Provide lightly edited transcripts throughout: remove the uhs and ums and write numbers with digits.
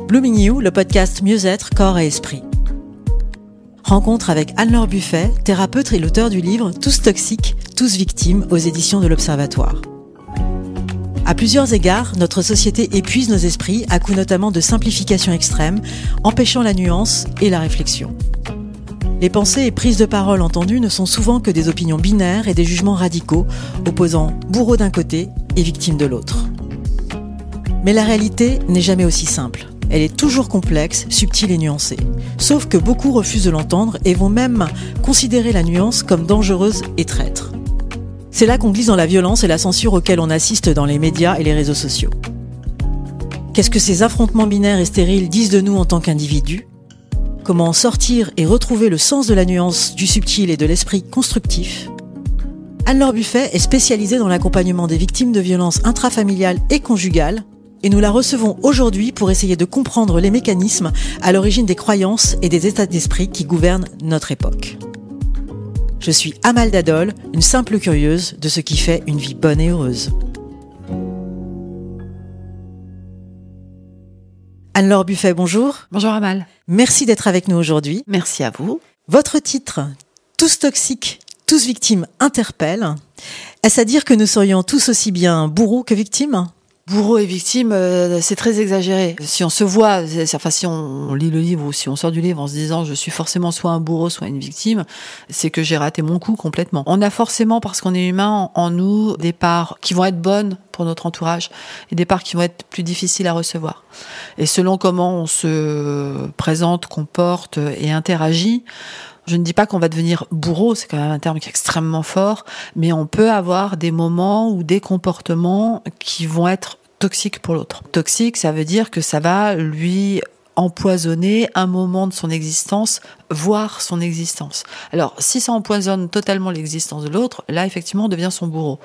Blooming You, le podcast Mieux-être, corps et esprit. Rencontre avec Anne-Laure Buffet, thérapeute et l'auteur du livre Tous toxiques, tous victimes aux éditions de l'Observatoire. À plusieurs égards, notre société épuise nos esprits à coup notamment de simplification extrême, empêchant la nuance et la réflexion. Les pensées et prises de parole entendues ne sont souvent que des opinions binaires et des jugements radicaux, opposant bourreau d'un côté et victime de l'autre. Mais la réalité n'est jamais aussi simple. Elle est toujours complexe, subtile et nuancée. Sauf que beaucoup refusent de l'entendre et vont même considérer la nuance comme dangereuse et traître. C'est là qu'on glisse dans la violence et la censure auxquelles on assiste dans les médias et les réseaux sociaux. Qu'est-ce que ces affrontements binaires et stériles disent de nous en tant qu'individus ? Comment en sortir et retrouver le sens de la nuance, du subtil et de l'esprit constructif ? Anne-Laure Buffet est spécialisée dans l'accompagnement des victimes de violences intrafamiliales et conjugales, et nous la recevons aujourd'hui pour essayer de comprendre les mécanismes à l'origine des croyances et des états d'esprit qui gouvernent notre époque. Je suis Amal Dadol, une simple curieuse de ce qui fait une vie bonne et heureuse. Anne-Laure Buffet, bonjour. Bonjour Amal. Merci d'être avec nous aujourd'hui. Merci à vous. Votre titre, Tous toxiques, tous victimes, interpelle. Est-ce à dire que nous serions tous aussi bien bourreaux que victimes ? Bourreau et victime, c'est très exagéré. Si on se voit, si on lit le livre ou si on sort du livre en se disant je suis forcément soit un bourreau, soit une victime, c'est que j'ai raté mon coup complètement. On a forcément, parce qu'on est humain, en nous des parts qui vont être bonnes pour notre entourage et des parts qui vont être plus difficiles à recevoir. Et selon comment on se présente, comporte et interagit, je ne dis pas qu'on va devenir bourreau, c'est quand même un terme qui est extrêmement fort, mais on peut avoir des moments ou des comportements qui vont être toxiques pour l'autre. Toxique, ça veut dire que ça va lui empoisonner un moment de son existence, voire son existence. Alors, si ça empoisonne totalement l'existence de l'autre, là, effectivement, on devient son bourreau.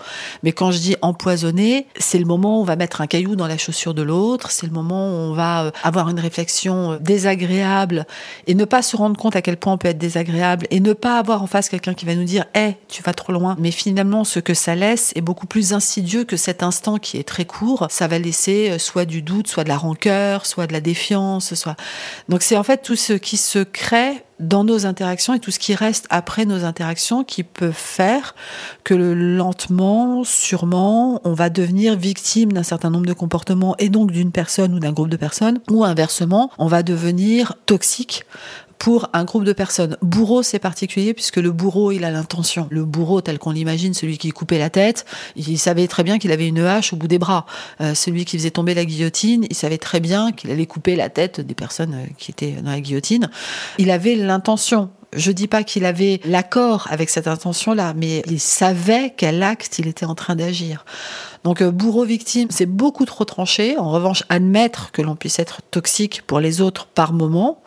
Mais quand je dis empoisonner, c'est le moment où on va mettre un caillou dans la chaussure de l'autre, c'est le moment où on va avoir une réflexion désagréable et ne pas se rendre compte à quel point on peut être désagréable et ne pas avoir en face quelqu'un qui va nous dire « Hey, tu vas trop loin ». Mais finalement, ce que ça laisse est beaucoup plus insidieux que cet instant qui est très court. Ça va laisser soit du doute, soit de la rancœur, soit de la défiance, Donc c'est en fait tout ce qui se crée dans nos interactions et tout ce qui reste après nos interactions qui peut faire que lentement, sûrement, on va devenir victime d'un certain nombre de comportements et donc d'une personne ou d'un groupe de personnes, ou inversement, on va devenir toxique pour un groupe de personnes. Bourreau, c'est particulier puisque le bourreau, il a l'intention. Le bourreau, tel qu'on l'imagine, celui qui coupait la tête, il savait très bien qu'il avait une hache au bout des bras. Celui qui faisait tomber la guillotine, il savait très bien qu'il allait couper la tête des personnes qui étaient dans la guillotine. Il avait l'intention. Je dis pas qu'il avait l'accord avec cette intention-là, mais il savait quel acte il était en train d'agir. Donc bourreau-victime, c'est beaucoup trop tranché. En revanche, admettre que l'on puisse être toxique pour les autres par moment,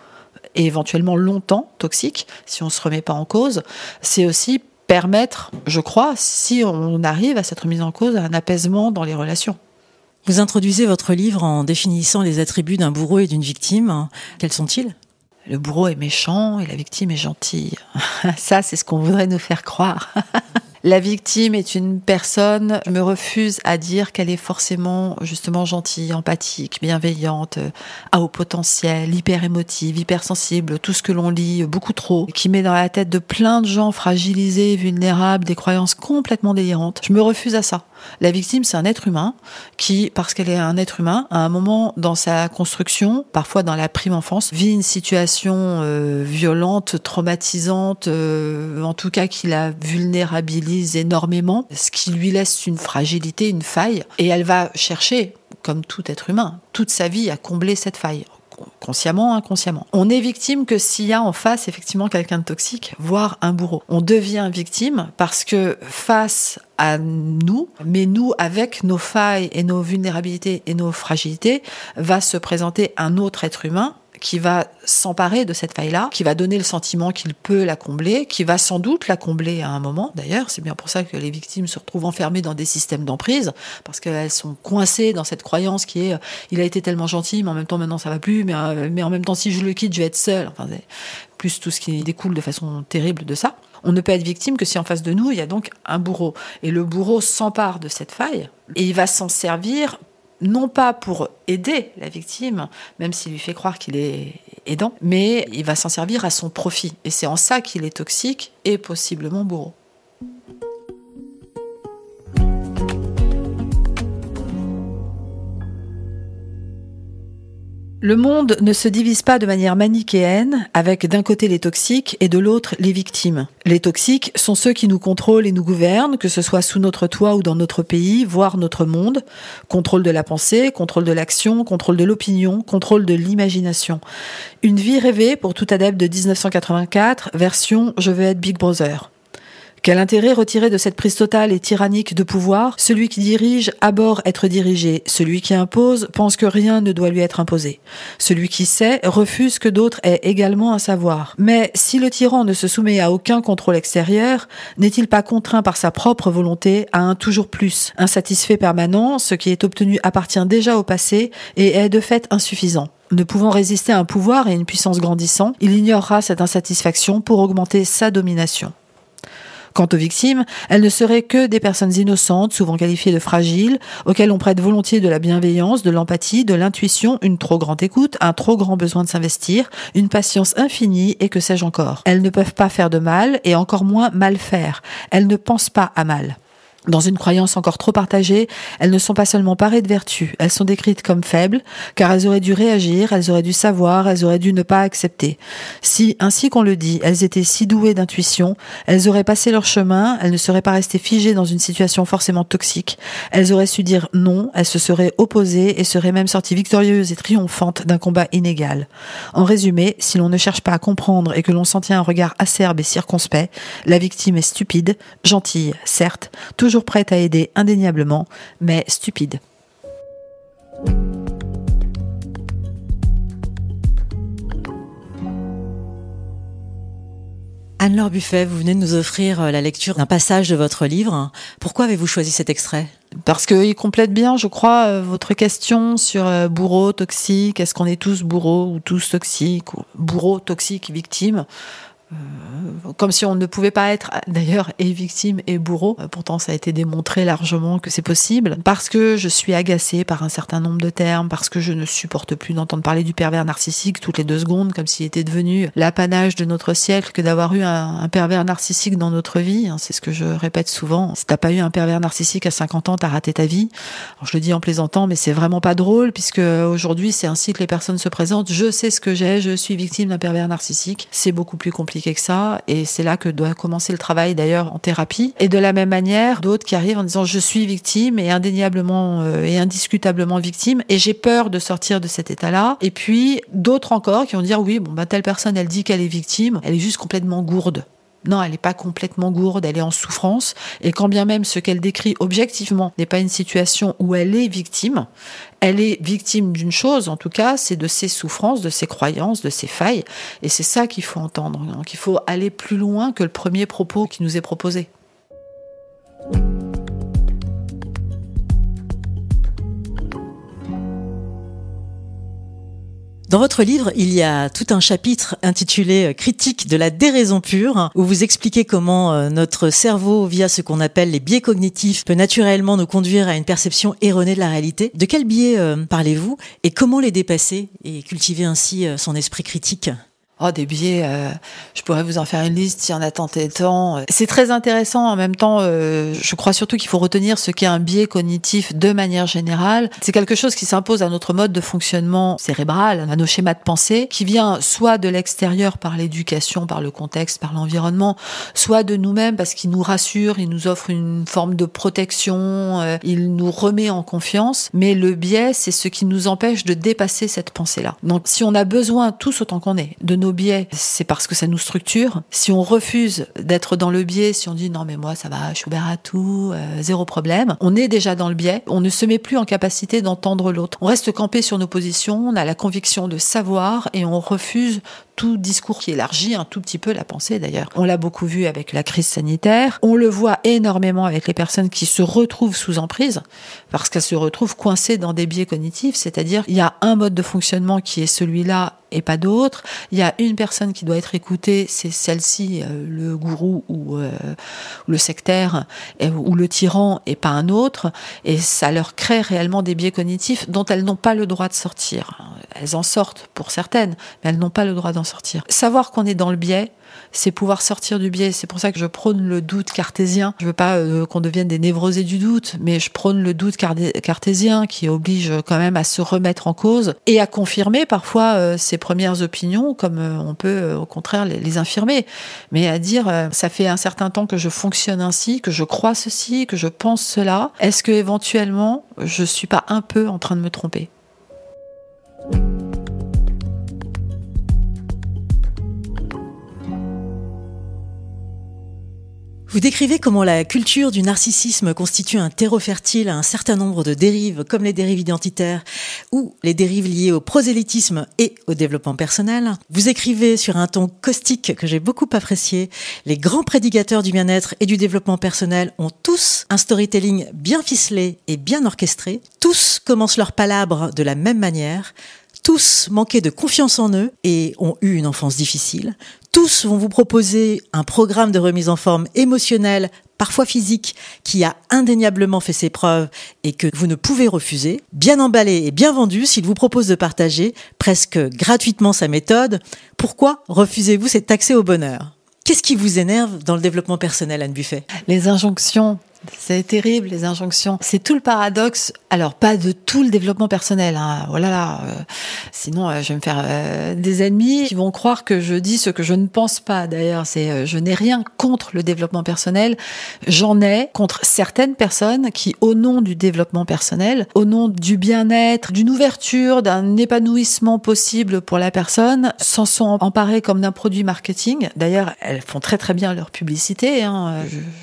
et éventuellement longtemps toxique, si on ne se remet pas en cause, c'est aussi permettre, je crois, si on arrive à cette remise en cause, un apaisement dans les relations. Vous introduisez votre livre en définissant les attributs d'un bourreau et d'une victime. Quels sont-ils ? Le bourreau est méchant et la victime est gentille. Ça, c'est ce qu'on voudrait nous faire croire. La victime est une personne, je me refuse à dire qu'elle est forcément justement gentille, empathique, bienveillante, à haut potentiel, hyper émotive, hyper sensible, tout ce que l'on lit beaucoup trop, qui met dans la tête de plein de gens fragilisés, vulnérables, des croyances complètement délirantes. Je me refuse à ça. La victime, c'est un être humain qui, parce qu'elle est un être humain, à un moment dans sa construction, parfois dans la prime enfance, vit une situation violente, traumatisante, en tout cas qui la vulnérabilise énormément, ce qui lui laisse une fragilité, une faille, et elle va chercher, comme tout être humain, toute sa vie à combler cette faille. Consciemment, inconsciemment. On est victime que s'il y a en face effectivement quelqu'un de toxique, voire un bourreau. On devient victime parce que face à nous, mais nous, avec nos failles et nos vulnérabilités et nos fragilités, va se présenter un autre être humain qui va s'emparer de cette faille-là, qui va donner le sentiment qu'il peut la combler, qui va sans doute la combler à un moment. D'ailleurs, c'est bien pour ça que les victimes se retrouvent enfermées dans des systèmes d'emprise, parce qu'elles sont coincées dans cette croyance qui est « il a été tellement gentil, mais en même temps, maintenant, ça va plus, mais en même temps, si je le quitte, je vais être seule. » Enfin, c'est plus tout ce qui découle de façon terrible de ça. On ne peut être victime que si en face de nous, il y a donc un bourreau. Et le bourreau s'empare de cette faille, et il va s'en servir non pas pour aider la victime, même s'il lui fait croire qu'il est aidant, mais il va s'en servir à son profit. Et c'est en ça qu'il est toxique et possiblement bourreau. Le monde ne se divise pas de manière manichéenne, avec d'un côté les toxiques et de l'autre les victimes. Les toxiques sont ceux qui nous contrôlent et nous gouvernent, que ce soit sous notre toit ou dans notre pays, voire notre monde. Contrôle de la pensée, contrôle de l'action, contrôle de l'opinion, contrôle de l'imagination. Une vie rêvée pour tout adepte de 1984, version « Je veux être Big Brother ». Quel intérêt retirer de cette prise totale et tyrannique de pouvoir? Celui qui dirige abhorre être dirigé. Celui qui impose pense que rien ne doit lui être imposé. Celui qui sait refuse que d'autres aient également un savoir. Mais si le tyran ne se soumet à aucun contrôle extérieur, n'est-il pas contraint par sa propre volonté à un toujours plus, insatisfait permanent? Ce qui est obtenu appartient déjà au passé et est de fait insuffisant. Ne pouvant résister à un pouvoir et une puissance grandissant, il ignorera cette insatisfaction pour augmenter sa domination. Quant aux victimes, elles ne seraient que des personnes innocentes, souvent qualifiées de fragiles, auxquelles on prête volontiers de la bienveillance, de l'empathie, de l'intuition, une trop grande écoute, un trop grand besoin de s'investir, une patience infinie et que sais-je encore. Elles ne peuvent pas faire de mal et encore moins mal faire. Elles ne pensent pas à mal. Dans une croyance encore trop partagée, elles ne sont pas seulement parées de vertu, elles sont décrites comme faibles, car elles auraient dû réagir, elles auraient dû savoir, elles auraient dû ne pas accepter. Si, ainsi qu'on le dit, elles étaient si douées d'intuition, elles auraient passé leur chemin, elles ne seraient pas restées figées dans une situation forcément toxique, elles auraient su dire non, elles se seraient opposées et seraient même sorties victorieuses et triomphantes d'un combat inégal. En résumé, si l'on ne cherche pas à comprendre et que l'on s'en tient un regard acerbe et circonspect, la victime est stupide, gentille, certes, toujours prête à aider indéniablement, mais stupide. Anne-Laure Buffet, vous venez de nous offrir la lecture d'un passage de votre livre. Pourquoi avez-vous choisi cet extrait ? Parce qu'il complète bien, je crois, votre question sur bourreau, toxique. Est-ce qu'on est tous bourreaux ou tous toxiques, ou bourreau, toxique, victime ? Comme si on ne pouvait pas être d'ailleurs et victime et bourreau. Pourtant ça a été démontré largement que c'est possible, parce que je suis agacée par un certain nombre de termes, parce que je ne supporte plus d'entendre parler du pervers narcissique toutes les 2 secondes, comme s'il était devenu l'apanage de notre siècle que d'avoir eu un pervers narcissique dans notre vie. C'est ce que je répète souvent. Si t'as pas eu un pervers narcissique à 50 ans, t'as raté ta vie. Alors, je le dis en plaisantant, mais c'est vraiment pas drôle, puisque aujourd'hui c'est ainsi que les personnes se présentent. Je sais ce que j'ai, je suis victime d'un pervers narcissique. C'est beaucoup plus compliqué que ça, et c'est là que doit commencer le travail d'ailleurs en thérapie. Et de la même manière, d'autres qui arrivent en disant je suis victime et indéniablement et indiscutablement victime et j'ai peur de sortir de cet état-là. Et puis d'autres encore qui vont dire oui, telle personne elle dit qu'elle est victime, elle est juste complètement gourde. Non, elle n'est pas complètement gourde, elle est en souffrance. Et quand bien même ce qu'elle décrit objectivement n'est pas une situation où elle est victime d'une chose, en tout cas, c'est de ses souffrances, de ses croyances, de ses failles. Et c'est ça qu'il faut entendre. Donc il faut aller plus loin que le premier propos qui nous est proposé. Dans votre livre, il y a tout un chapitre intitulé « Critique de la déraison pure » où vous expliquez comment notre cerveau, via ce qu'on appelle les biais cognitifs, peut naturellement nous conduire à une perception erronée de la réalité. De quels biais parlez-vous et comment les dépasser et cultiver ainsi son esprit critique ? Des biais, je pourrais vous en faire une liste si en a tant et tant. C'est très intéressant, en même temps, je crois surtout qu'il faut retenir ce qu'est un biais cognitif de manière générale. C'est quelque chose qui s'impose à notre mode de fonctionnement cérébral, à nos schémas de pensée, qui vient soit de l'extérieur par l'éducation, par le contexte, par l'environnement, soit de nous-mêmes parce qu'il nous rassure, il nous offre une forme de protection, il nous remet en confiance. Mais le biais, c'est ce qui nous empêche de dépasser cette pensée-là. Donc si on a besoin, tous autant qu'on est, de nos biais, c'est parce que ça nous structure. Si on refuse d'être dans le biais, si on dit non mais moi ça va, je suis ouvert à tout, zéro problème, on est déjà dans le biais, on ne se met plus en capacité d'entendre l'autre. On reste campé sur nos positions, on a la conviction de savoir et on refuse tout discours qui élargit un tout petit peu la pensée d'ailleurs. On l'a beaucoup vu avec la crise sanitaire, on le voit énormément avec les personnes qui se retrouvent sous emprise, parce qu'elles se retrouvent coincées dans des biais cognitifs, c'est-à-dire il y a un mode de fonctionnement qui est celui-là et pas d'autre. Il y a une personne qui doit être écoutée, c'est celle-ci, le gourou ou le sectaire ou le tyran et pas un autre. Et ça leur crée réellement des biais cognitifs dont elles n'ont pas le droit de sortir. Elles en sortent pour certaines, mais elles n'ont pas le droit d'en sortir. Savoir qu'on est dans le biais, c'est pouvoir sortir du biais. C'est pour ça que je prône le doute cartésien. Je veux pas qu'on devienne des névrosés du doute, mais je prône le doute cartésien qui oblige quand même à se remettre en cause et à confirmer parfois ses premières opinions, comme on peut au contraire les infirmer. Mais à dire, ça fait un certain temps que je fonctionne ainsi, que je crois ceci, que je pense cela. Est-ce que éventuellement je suis pas un peu en train de me tromper ? Vous décrivez comment la culture du narcissisme constitue un terreau fertile à un certain nombre de dérives, comme les dérives identitaires ou les dérives liées au prosélytisme et au développement personnel. Vous écrivez sur un ton caustique que j'ai beaucoup apprécié, les grands prédicateurs du bien-être et du développement personnel ont tous un storytelling bien ficelé et bien orchestré. Tous commencent leur palabre de la même manière. Tous manquaient de confiance en eux et ont eu une enfance difficile. Tous vont vous proposer un programme de remise en forme émotionnelle, parfois physique, qui a indéniablement fait ses preuves et que vous ne pouvez refuser. Bien emballé et bien vendu, s'il vous propose de partager presque gratuitement sa méthode, pourquoi refusez-vous cet accès au bonheur ? Qu'est-ce qui vous énerve dans le développement personnel, Anne Buffet ? Les injonctions. C'est terrible, les injonctions. C'est tout le paradoxe. Alors, pas de tout le développement personnel, hein. Voilà, là. Sinon, je vais me faire des ennemis qui vont croire que je dis ce que je ne pense pas. D'ailleurs, je n'ai rien contre le développement personnel. J'en ai contre certaines personnes qui, au nom du développement personnel, au nom du bien-être, d'une ouverture, d'un épanouissement possible pour la personne, s'en sont emparées comme d'un produit marketing. D'ailleurs, elles font très très bien leur publicité, hein.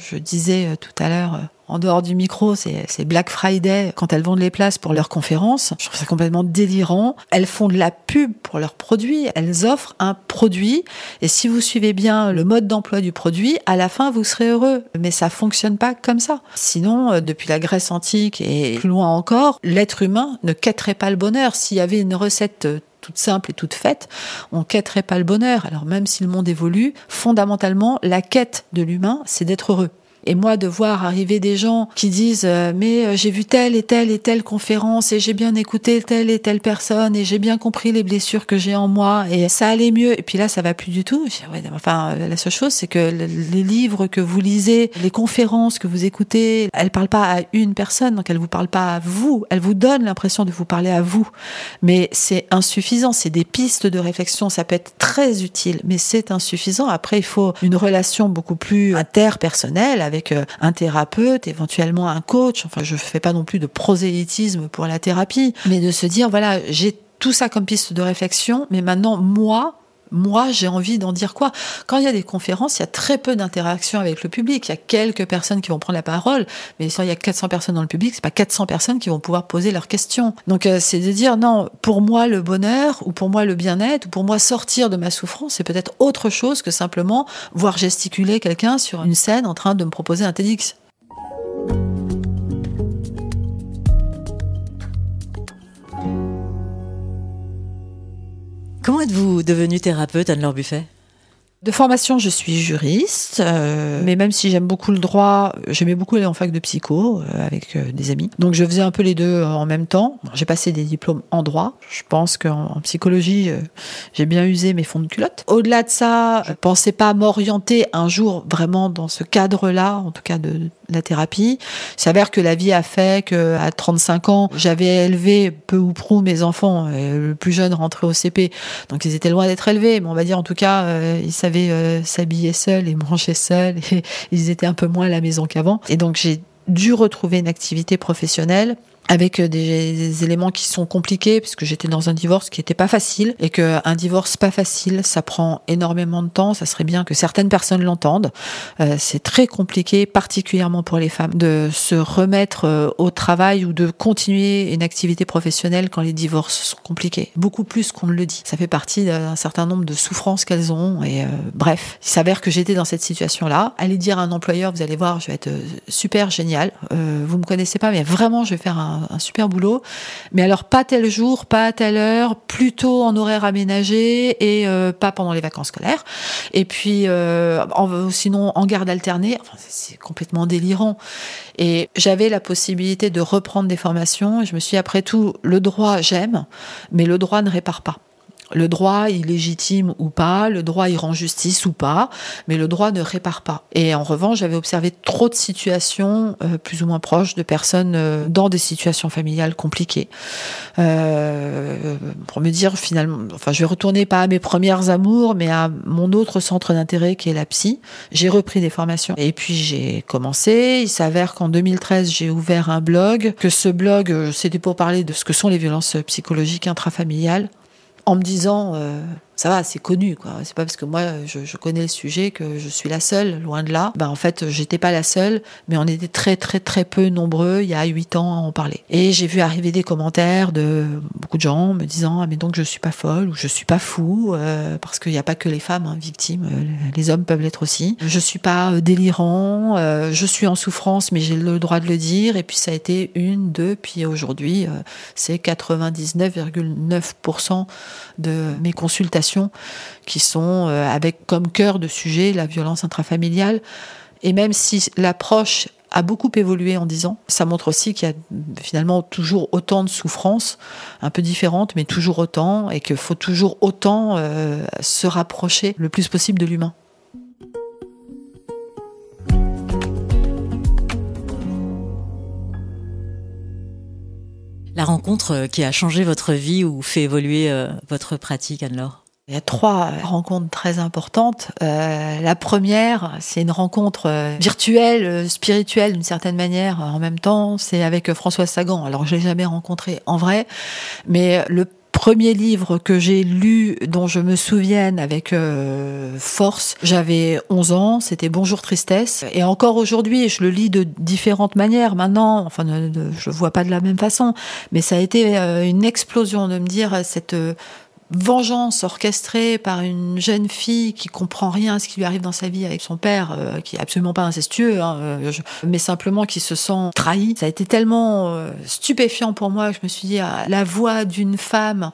Je disais tout à l'heure, en dehors du micro, c'est Black Friday quand elles vendent les places pour leurs conférences. Je trouve ça complètement délirant. Elles font de la pub pour leurs produits. Elles offrent un produit. Et si vous suivez bien le mode d'emploi du produit, à la fin, vous serez heureux. Mais ça fonctionne pas comme ça. Sinon, depuis la Grèce antique et plus loin encore, l'être humain ne quêterait pas le bonheur. S'il y avait une recette toute simple et toute faite, on quêterait pas le bonheur. Alors même si le monde évolue, fondamentalement, la quête de l'humain, c'est d'être heureux. Et moi, de voir arriver des gens qui disent mais j'ai vu telle et telle conférence et j'ai bien écouté telle et telle personne et j'ai bien compris les blessures que j'ai en moi et ça allait mieux. Et puis là, ça va plus du tout. Ouais, enfin, la seule chose, c'est que les livres que vous lisez, les conférences que vous écoutez, elles parlent pas à une personne, donc elles vous parlent pas à vous. Elles vous donnent l'impression de vous parler à vous. Mais c'est insuffisant. C'est des pistes de réflexion. Ça peut être très utile, mais c'est insuffisant. Après, il faut une relation beaucoup plus interpersonnelle avec un thérapeute, éventuellement un coach. Enfin, je fais pas non plus de prosélytisme pour la thérapie, mais de se dire, voilà, j'ai tout ça comme piste de réflexion, mais maintenant, moi, j'ai envie d'en dire quoi ? Quand il y a des conférences, il y a très peu d'interaction avec le public. Il y a quelques personnes qui vont prendre la parole, mais quand il y a 400 personnes dans le public, c'est pas 400 personnes qui vont pouvoir poser leurs questions. Donc, c'est de dire, non, pour moi, le bonheur, ou pour moi, le bien-être, ou pour moi, sortir de ma souffrance, c'est peut-être autre chose que simplement voir gesticuler quelqu'un sur une scène en train de me proposer un TEDx. Comment êtes-vous devenue thérapeute, Anne-Laure Buffet ? De formation, je suis juriste, mais même si j'aime beaucoup le droit, j'aimais beaucoup aller en fac de psycho avec des amis. Donc je faisais un peu les deux en même temps. J'ai passé des diplômes en droit. Je pense qu'en psychologie, j'ai bien usé mes fonds de culotte. Au-delà de ça, je pensais pas m'orienter un jour vraiment dans ce cadre-là, en tout cas de la thérapie. Il s'avère que la vie a fait qu'à 35 ans, j'avais élevé peu ou prou mes enfants. Le plus jeune rentrait au CP, donc ils étaient loin d'être élevés, mais on va dire en tout cas, ils savaient s'habiller seuls et manger seuls, et ils étaient un peu moins à la maison qu'avant. Et donc j'ai dû retrouver une activité professionnelle avec des éléments qui sont compliqués, puisque j'étais dans un divorce qui était pas facile, et que un divorce pas facile, ça prend énormément de temps. Ça serait bien que certaines personnes l'entendent. C'est très compliqué, particulièrement pour les femmes, de se remettre au travail ou de continuer une activité professionnelle quand les divorces sont compliqués. Beaucoup plus qu'on ne le dit. Ça fait partie d'un certain nombre de souffrances qu'elles ont, et bref. Il s'avère que j'étais dans cette situation-là. Allez dire à un employeur, vous allez voir, je vais être super génial. Vous me connaissez pas, mais vraiment, je vais faire un super boulot, mais alors pas tel jour, pas à telle heure, plutôt en horaire aménagé et pas pendant les vacances scolaires. Et puis sinon en garde alternée. Enfin, c'est complètement délirant. Et j'avais la possibilité de reprendre des formations. Et je me suis dit, après tout, le droit j'aime, mais le droit ne répare pas. Le droit, il légitime ou pas, le droit, il rend justice ou pas, mais le droit ne répare pas. Et en revanche, j'avais observé trop de situations plus ou moins proches de personnes dans des situations familiales compliquées. Pour me dire finalement, enfin, je vais retourner pas à mes premières amours, mais à mon autre centre d'intérêt qui est la psy. J'ai repris des formations. Et puis j'ai commencé. Il s'avère qu'en 2013, j'ai ouvert un blog, que ce blog, c'était pour parler de ce que sont les violences psychologiques intrafamiliales, en me disant ça va, c'est connu, quoi. C'est pas parce que moi je connais le sujet que je suis la seule, loin de là. En fait, j'étais pas la seule, mais on était très très très peu nombreux il y a 8 ans à en parler. Et j'ai vu arriver des commentaires de beaucoup de gens me disant mais donc je suis pas folle ou je suis pas fou, parce qu'il y a pas que les femmes victimes, les hommes peuvent l'être aussi. Je suis pas délirant, je suis en souffrance, mais j'ai le droit de le dire. Et puis ça a été une, deux, puis aujourd'hui c'est 99,9% de mes consultations qui sont avec comme cœur de sujet la violence intrafamiliale. Et même si l'approche a beaucoup évolué en 10 ans, ça montre aussi qu'il y a finalement toujours autant de souffrances, un peu différentes, mais toujours autant, et qu'il faut toujours autant se rapprocher le plus possible de l'humain. La rencontre qui a changé votre vie ou fait évoluer votre pratique, Anne-Laure? Il y a 3 rencontres très importantes. La première, c'est une rencontre virtuelle, spirituelle d'une certaine manière. En même temps, c'est avec Françoise Sagan. Alors, je l'ai jamais rencontré en vrai, mais le premier livre que j'ai lu, dont je me souvienne avec force, j'avais 11 ans, c'était Bonjour Tristesse. Et encore aujourd'hui, je le lis de différentes manières maintenant, enfin je le vois pas de la même façon, mais ça a été une explosion de me dire cette vengeance orchestrée par une jeune fille qui comprend rien à ce qui lui arrive dans sa vie avec son père, qui est absolument pas incestueux, mais simplement qui se sent trahi. Ça a été tellement stupéfiant pour moi que je me suis dit, la voix d'une femme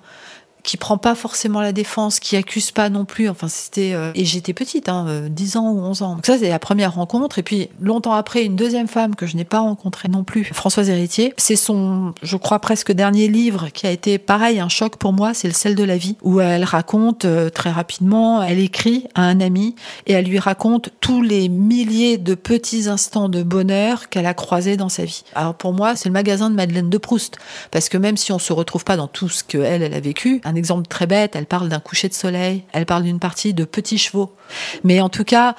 qui prend pas forcément la défense, qui accuse pas non plus. Enfin, c'était et j'étais petite, 10 ans ou 11 ans. Donc ça, c'est la première rencontre. Et puis longtemps après, une deuxième femme que je n'ai pas rencontrée non plus, Françoise Héritier. C'est son, je crois, presque dernier livre qui a été pareil, un choc pour moi. C'est Le sel de la vie, où elle raconte très rapidement. Elle écrit à un ami et elle lui raconte tous les milliers de petits instants de bonheur qu'elle a croisés dans sa vie. Alors pour moi, c'est le magasin de Madeleine de Proust, parce que même si on se retrouve pas dans tout ce que elle a vécu. Un exemple très bête, elle parle d'un coucher de soleil, elle parle d'une partie de petits chevaux. Mais en tout cas,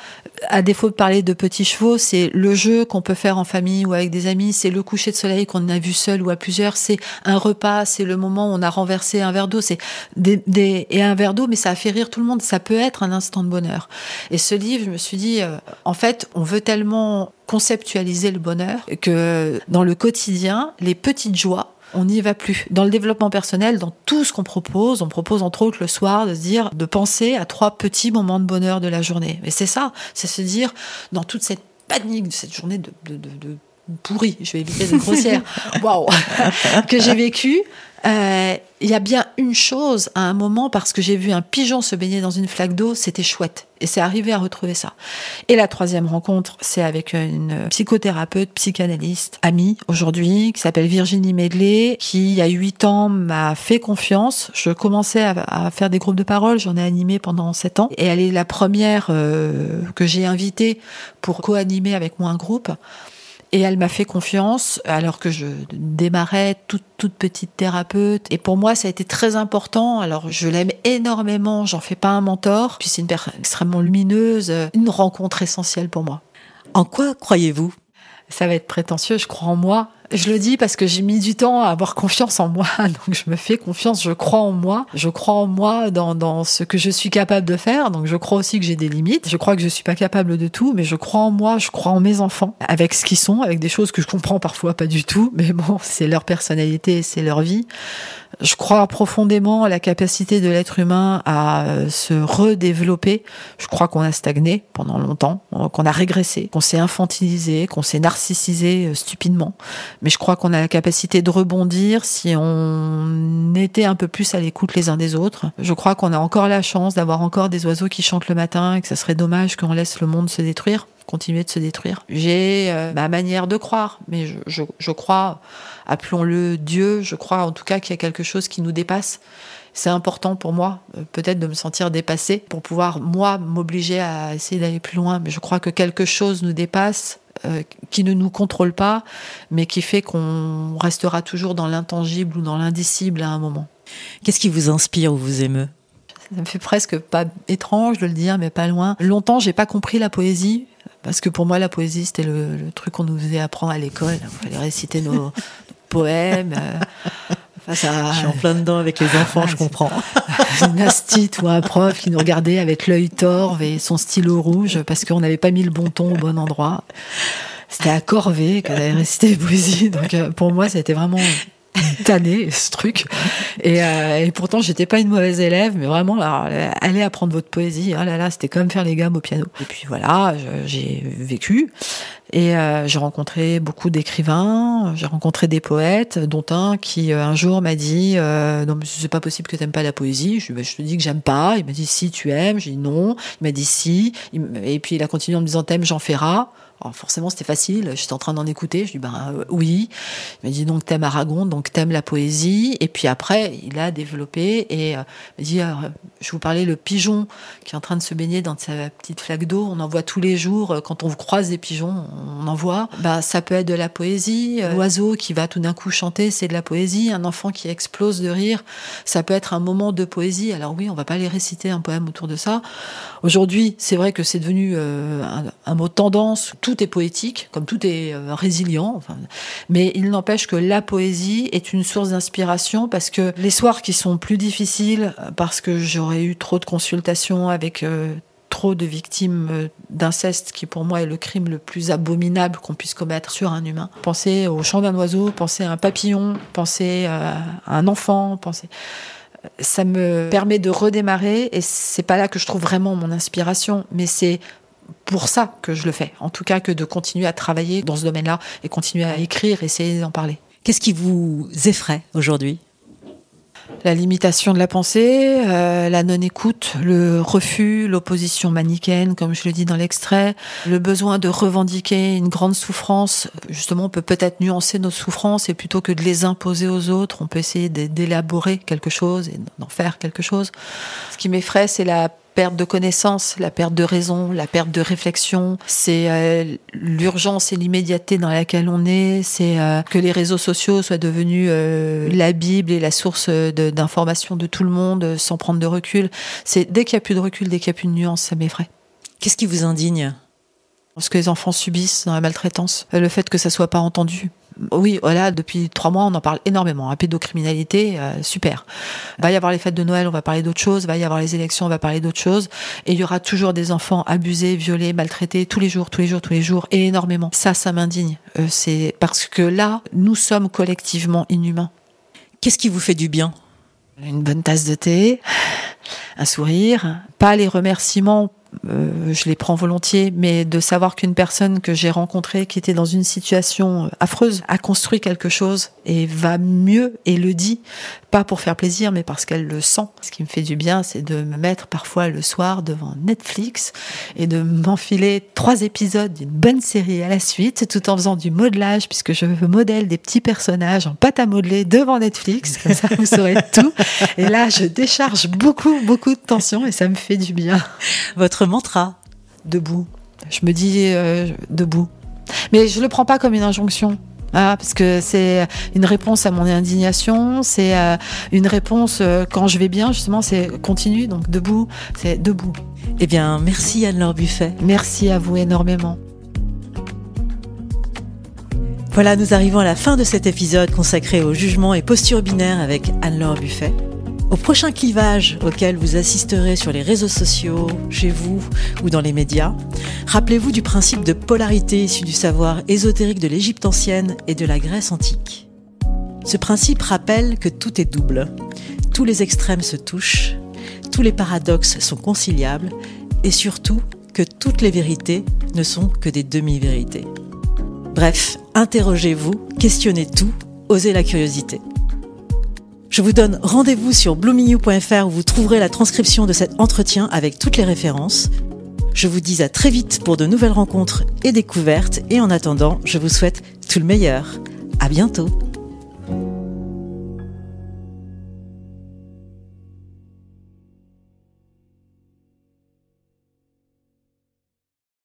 à défaut de parler de petits chevaux, c'est le jeu qu'on peut faire en famille ou avec des amis, c'est le coucher de soleil qu'on a vu seul ou à plusieurs, c'est un repas, c'est le moment où on a renversé un verre d'eau, c'est et un verre d'eau, mais ça a fait rire tout le monde, ça peut être un instant de bonheur. Et ce livre, je me suis dit, en fait, on veut tellement conceptualiser le bonheur que dans le quotidien, les petites joies, on n'y va plus. Dans le développement personnel, dans tout ce qu'on propose, on propose entre autres le soir de se dire, de penser à 3 petits moments de bonheur de la journée. Et c'est ça, c'est se dire, dans toute cette panique de cette journée de pourrie, je vais éviter d'être grossière, waouh, que j'ai vécue, il y a bien une chose à un moment, parce que j'ai vu un pigeon se baigner dans une flaque d'eau, c'était chouette. Et c'est arrivé à retrouver ça. Et la 3e rencontre, c'est avec une psychothérapeute, psychanalyste, amie aujourd'hui, qui s'appelle Virginie Medley, qui, il y a 8 ans, m'a fait confiance. Je commençais à faire des groupes de parole, j'en ai animé pendant 7 ans. Et elle est la première que j'ai invitée pour co-animer avec moi un groupe. Et elle m'a fait confiance alors que je démarrais toute petite thérapeute. Et pour moi, ça a été très important. Alors, je l'aime énormément, j'en fais pas un mentor. Puis c'est une personne extrêmement lumineuse, une rencontre essentielle pour moi. En quoi croyez-vous ? Ça va être prétentieux, je crois en moi. Je le dis parce que j'ai mis du temps à avoir confiance en moi, donc je me fais confiance, je crois en moi dans ce que je suis capable de faire, donc je crois aussi que j'ai des limites, je crois que je suis pas capable de tout, mais je crois en moi, je crois en mes enfants, avec ce qu'ils sont, avec des choses que je comprends parfois pas du tout, mais bon, c'est leur personnalité, c'est leur vie. Je crois profondément à la capacité de l'être humain à se redévelopper. Je crois qu'on a stagné pendant longtemps, qu'on a régressé, qu'on s'est infantilisé, qu'on s'est narcissisé stupidement. Mais je crois qu'on a la capacité de rebondir si on était un peu plus à l'écoute les uns des autres. Je crois qu'on a encore la chance d'avoir encore des oiseaux qui chantent le matin et que ça serait dommage qu'on laisse le monde se détruire, continuer de se détruire. J'ai ma manière de croire, mais je crois, appelons-le Dieu, je crois en tout cas qu'il y a quelque chose qui nous dépasse. C'est important pour moi, peut-être de me sentir dépassée pour pouvoir, moi, m'obliger à essayer d'aller plus loin. Mais je crois que quelque chose nous dépasse, qui ne nous contrôle pas, mais qui fait qu'on restera toujours dans l'intangible ou dans l'indicible à un moment. Qu'est-ce qui vous inspire ou vous émeut ? Ça me fait presque pas étrange de le dire, mais pas loin. Longtemps, j'ai pas compris la poésie, parce que pour moi, la poésie, c'était le truc qu'on nous faisait apprendre à l'école. Il fallait réciter nos poèmes. Je suis en plein dedans avec les enfants, je comprends. Une astite ou un prof qui nous regardait avec l'œil torve et son stylo rouge parce qu'on n'avait pas mis le bon ton au bon endroit. C'était à corvée qu'on avait récité les poésies. Donc pour moi, c'était vraiment tanné ce truc. Et pourtant, j'étais pas une mauvaise élève, mais vraiment, alors, allez apprendre votre poésie. Oh là là, c'était comme faire les gammes au piano. Et puis voilà, j'ai vécu. Et j'ai rencontré beaucoup d'écrivains, j'ai rencontré des poètes, dont un qui un jour m'a dit non mais c'est pas possible que t'aimes pas la poésie. Je te dis que j'aime pas. Il m'a dit si tu aimes. J'ai dit non. Il m'a dit si. Et puis il a continué en me disant t'aimes, j'en feras. Alors forcément c'était facile, j'étais en train d'en écouter, je dis oui. Il m'a dit donc t'aimes Aragon, donc t'aimes la poésie. Et puis après il a développé et il m'a dit je vous parlais le pigeon qui est en train de se baigner dans sa petite flaque d'eau, on en voit tous les jours, quand on croise des pigeons on en voit. Ça peut être de la poésie, l'oiseau qui va tout d'un coup chanter c'est de la poésie, un enfant qui explose de rire, ça peut être un moment de poésie. Alors oui, on va pas aller réciter un poème autour de ça. Aujourd'hui c'est vrai que c'est devenu un mot tendance. Tout est poétique, comme tout est résilient. Mais il n'empêche que la poésie est une source d'inspiration parce que les soirs qui sont plus difficiles, parce que j'aurais eu trop de consultations avec trop de victimes d'inceste, qui pour moi est le crime le plus abominable qu'on puisse commettre sur un humain. Pensez au chant d'un oiseau, pensez à un papillon, pensez à un enfant, pensez... Ça me permet de redémarrer et c'est pas là que je trouve vraiment mon inspiration, mais c'est pour ça que je le fais, en tout cas que de continuer à travailler dans ce domaine-là et continuer à écrire, essayer d'en parler. Qu'est-ce qui vous effraie aujourd'hui ? La limitation de la pensée, la non-écoute, le refus, l'opposition manichéenne, comme je le dis dans l'extrait, le besoin de revendiquer une grande souffrance. Justement, on peut peut-être nuancer nos souffrances et plutôt que de les imposer aux autres, on peut essayer d'élaborer quelque chose et d'en faire quelque chose. Ce qui m'effraie, c'est la perte de connaissance, la perte de raison, la perte de réflexion, c'est l'urgence et l'immédiateté dans laquelle on est, c'est que les réseaux sociaux soient devenus la Bible et la source d'information de tout le monde sans prendre de recul. C'est dès qu'il n'y a plus de recul, dès qu'il n'y a plus de nuance, ça m'effraie. Qu'est-ce qui vous indigne ? Ce que les enfants subissent dans la maltraitance, le fait que ça soit pas entendu. Oui, voilà, depuis 3 mois, on en parle énormément. Pédocriminalité, super. Va y avoir les fêtes de Noël, on va parler d'autres choses. Va y avoir les élections, on va parler d'autres choses. Et il y aura toujours des enfants abusés, violés, maltraités, tous les jours, et énormément. Ça m'indigne. C'est parce que là, nous sommes collectivement inhumains. Qu'est-ce qui vous fait du bien ? Une bonne tasse de thé, un sourire, pas les remerciements. Je les prends volontiers, mais de savoir qu'une personne que j'ai rencontrée qui était dans une situation affreuse a construit quelque chose et va mieux et le dit, pas pour faire plaisir, mais parce qu'elle le sent. Ce qui me fait du bien, c'est de me mettre parfois le soir devant Netflix et de m'enfiler 3 épisodes d'une bonne série à la suite, tout en faisant du modelage, puisque je modèle des petits personnages en pâte à modeler devant Netflix, comme ça vous saurez tout. Et là, je décharge beaucoup de tension et ça me fait du bien. Votre mantra ? Debout. Je me dis debout. Mais je le prends pas comme une injonction. Parce que c'est une réponse à mon indignation, c'est une réponse quand je vais bien, justement, c'est continue, donc debout, c'est debout. Eh bien, merci Anne-Laure Buffet. Merci à vous énormément. Voilà, nous arrivons à la fin de cet épisode consacré au jugement et posture binaire avec Anne-Laure Buffet. Au prochain clivage auquel vous assisterez sur les réseaux sociaux, chez vous ou dans les médias, rappelez-vous du principe de polarité issu du savoir ésotérique de l'Égypte ancienne et de la Grèce antique. Ce principe rappelle que tout est double, tous les extrêmes se touchent, tous les paradoxes sont conciliables et surtout que toutes les vérités ne sont que des demi-vérités. Bref, interrogez-vous, questionnez tout, osez la curiosité. Je vous donne rendez-vous sur bloomingyoU.fr où vous trouverez la transcription de cet entretien avec toutes les références. Je vous dis à très vite pour de nouvelles rencontres et découvertes et en attendant, je vous souhaite tout le meilleur. À bientôt.